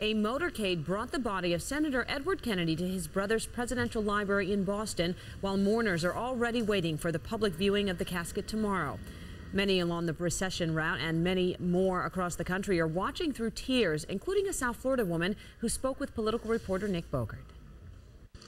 A motorcade brought the body of Senator Edward Kennedy to his brother's presidential library in Boston, while mourners are already waiting for the public viewing of the casket tomorrow. Many along the procession route and many more across the country are watching through tears, including a South Florida woman who spoke with political reporter Nick Bogert.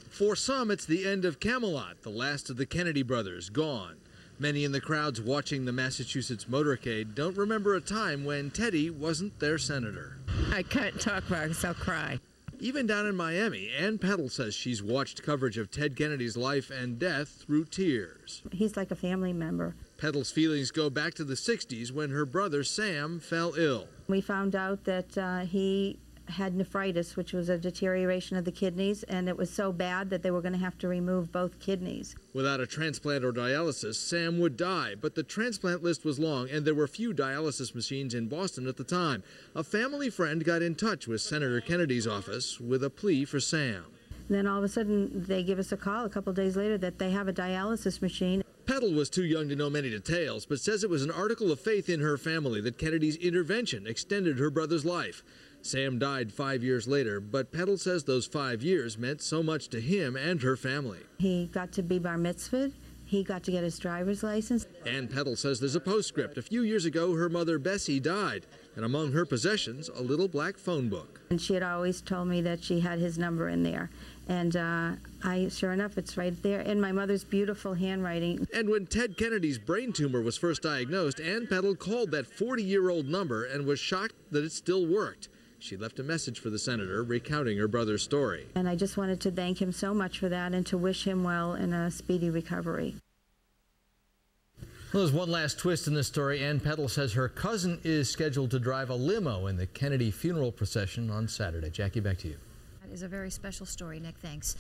For some, it's the end of Camelot, the last of the Kennedy brothers, gone. Many in the crowds watching the Massachusetts motorcade don't remember a time when Teddy wasn't their senator. I can't talk about it because I'll cry. Even down in Miami, Ann Peddle says she's watched coverage of Ted Kennedy's life and death through tears. He's like a family member. Peddle's feelings go back to the 60s when her brother Sam fell ill. We found out that he had nephritis, which was a deterioration of the kidneys, and it was so bad that they were going to have to remove both kidneys. Without a transplant or dialysis, Sam would die, but the transplant list was long and there were few dialysis machines in Boston at the time. A family friend got in touch with Senator Kennedy's office with a plea for Sam. Then all of a sudden they give us a call a couple days later that they have a dialysis machine. Peddle was too young to know many details, but says it was an article of faith in her family that Kennedy's intervention extended her brother's life. Sam died 5 years later, but Peddle says those 5 years meant so much to him and her family. He got to be bar mitzvahed. He got to get his driver's license. Ann Peddle says there's a postscript. A few years ago, her mother Bessie died, and among her possessions, a little black phone book. And she had always told me that she had his number in there. And sure enough, it's right there in my mother's beautiful handwriting. And when Ted Kennedy's brain tumor was first diagnosed, Ann Peddle called that 40-year-old number and was shocked that it still worked. She left a message for the senator recounting her brother's story. And I just wanted to thank him so much for that and to wish him well in a speedy recovery. Well, there's one last twist in this story. Ann Peddle says her cousin is scheduled to drive a limo in the Kennedy funeral procession on Saturday. Jackie, back to you. That is a very special story, Nick. Thanks.